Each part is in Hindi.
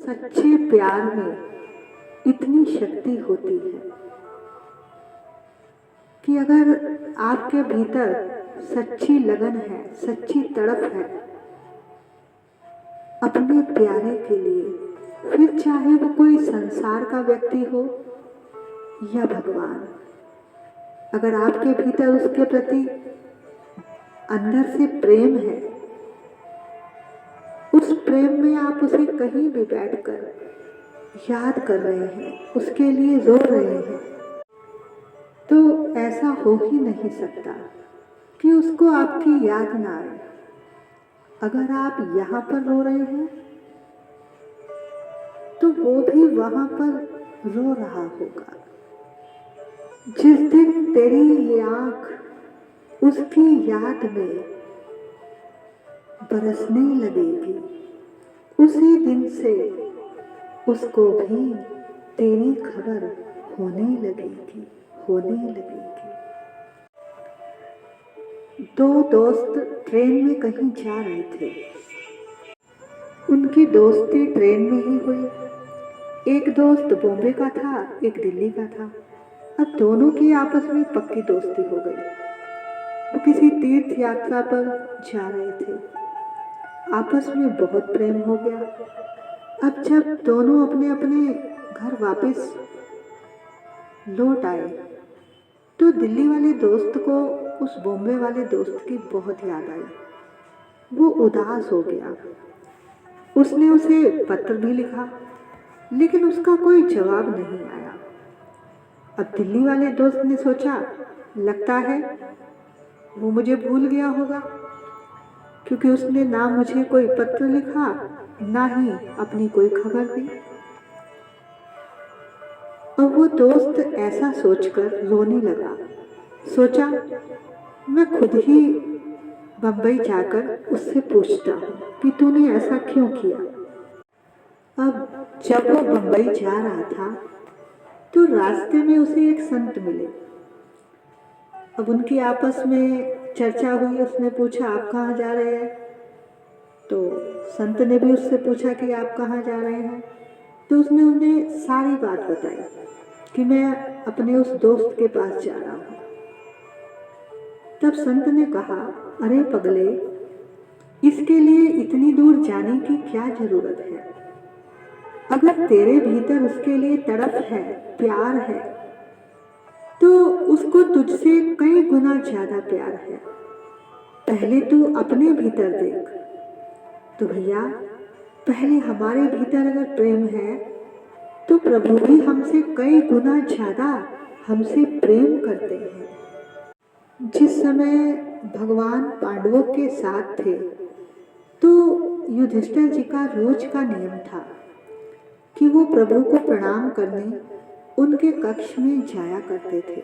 सच्चे प्यार में इतनी शक्ति होती है कि अगर आपके भीतर सच्ची लगन है, सच्ची तड़प है अपने प्यारे के लिए, फिर चाहे वो कोई संसार का व्यक्ति हो या भगवान, अगर आपके भीतर उसके प्रति अंदर से प्रेम है, उस प्रेम में आप उसे कहीं भी बैठकर याद कर रहे हैं, उसके लिए रो रहे हैं, तो ऐसा हो ही नहीं सकता कि उसको आपकी याद ना आए। अगर आप यहाँ पर रो रहे हैं तो वो भी वहां पर रो रहा होगा। जिस दिन तेरी ये आंख उसकी याद में बरसने लगेगी, उसी दिन से उसको भी तेरी खबर होने लगेगी। दो दोस्त ट्रेन में कहीं जा रहे थे। उनकी दोस्ती ट्रेन में ही हुई। एक दोस्त बॉम्बे का था, एक दिल्ली का था। अब दोनों की आपस में पक्की दोस्ती हो गई। वो किसी तीर्थ यात्रा पर जा रहे थे। आपस में बहुत प्रेम हो गया। अब जब दोनों अपने अपने घर वापस लौट आए तो दिल्ली वाले दोस्त को उस बॉम्बे वाले दोस्त की बहुत याद आई। वो उदास हो गया। उसने उसे पत्र भी लिखा, लेकिन उसका कोई जवाब नहीं आया। अब दिल्ली वाले दोस्त ने सोचा, लगता है वो मुझे भूल गया होगा, क्योंकि उसने ना मुझे कोई पत्र लिखा, ना ही अपनी कोई खबर दी। और वो दोस्त ऐसा सोचकर रोने लगा। सोचा, मैं खुद ही बम्बई जाकर उससे पूछता हूँ कि तूने ऐसा क्यों किया। अब जब वो बम्बई जा रहा था तो रास्ते में उसे एक संत मिले। अब उनकी आपस में चर्चा हुई। उसने पूछा, आप कहाँ जा रहे हैं? तो संत ने भी उससे पूछा कि आप कहाँ जा रहे हैं? तो उसने उन्हें सारी बात बताई कि मैं अपने उस दोस्त के पास जा रहा हूँ। तब संत ने कहा, अरे पगले, इसके लिए इतनी दूर जाने की क्या जरूरत है? अगर तेरे भीतर उसके लिए तड़प है, प्यार है, तो उसको तुझसे कई गुना ज्यादा प्यार है। पहले तू अपने भीतर देख। तो भैया, पहले हमारे भीतर अगर प्रेम है तो प्रभु भी हमसे कई गुना ज्यादा हमसे प्रेम करते हैं। जिस समय भगवान पांडवों के साथ थे तो युधिष्ठिर जी का रोज का नियम था कि वो प्रभु को प्रणाम करने उनके कक्ष में जाया करते थे।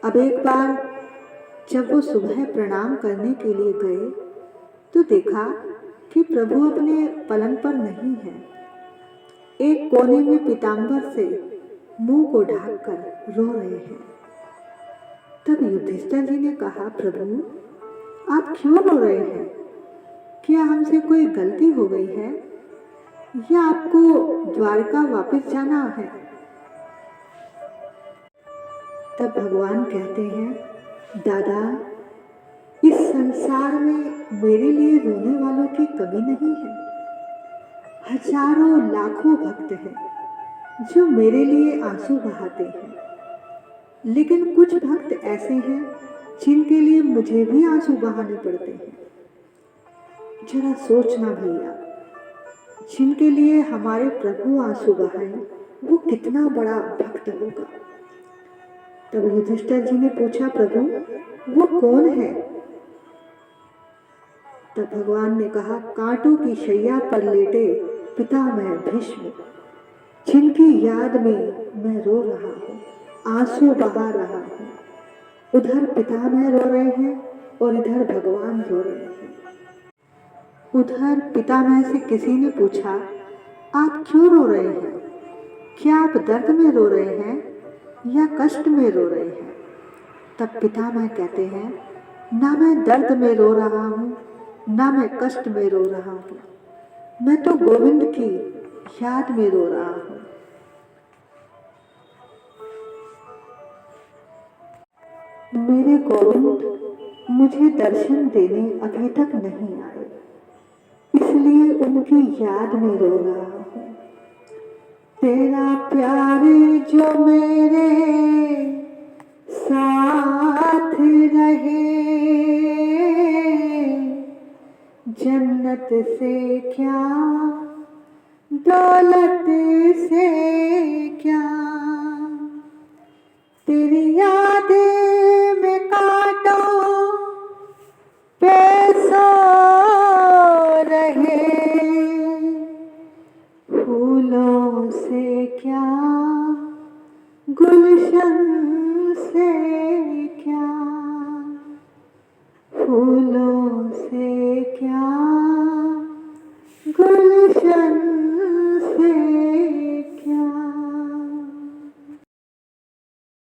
अब एक बार जब वो सुबह प्रणाम करने के लिए गए तो देखा कि प्रभु अपने पलंग पर नहीं है। एक कोने में पीतांबर से मुंह को ढककर रो रहे हैं। तब युधिष्ठिर जी ने कहा, प्रभु आप क्यों रो रहे हैं? क्या हमसे कोई गलती हो गई है या आपको द्वारका वापस जाना है? तब भगवान कहते हैं, दादा, इस संसार में मेरे लिए रोने वालों की कमी नहीं है। हजारों लाखों भक्त हैं जो मेरे लिए आंसू बहाते हैं, लेकिन कुछ भक्त ऐसे हैं जिनके लिए मुझे भी आंसू बहाने पड़ते हैं। जरा सोचना भैया, जिनके लिए हमारे प्रभु आंसू बहाएं, वो कितना बड़ा भक्त होगा। तब युधिष्ठिर जी ने पूछा, प्रभु वो कौन है? तब भगवान ने कहा, कांटों की शैया पर लेटे पितामह भीष्म, जिनकी याद में मैं रो रहा हूँ, आंसू बहा रहा हूँ। उधर पितामह रो रहे हैं और इधर भगवान रो रहे हैं। उधर पितामह से किसी ने पूछा, आप क्यों रो रहे हैं? क्या आप दर्द में रो रहे हैं या कष्ट में रो रहे हैं? तब पितामह कहते हैं, ना मैं दर्द में रो रहा हूँ, ना मैं कष्ट में रो रहा हूँ। मैं तो गोविंद की याद में रो रहा हूँ। मेरे गोविंद मुझे दर्शन देने अभी तक नहीं आए, इसलिए उनकी याद में रो रहा हूँ। तेरा प्यार जो मेरे साथ रहे, जन्नत से क्या दौलत से क्या, तेरी याद में कांटों पे सो रहे, फूलों से क्या गुलशन से क्या, फूलों से क्या गुलशन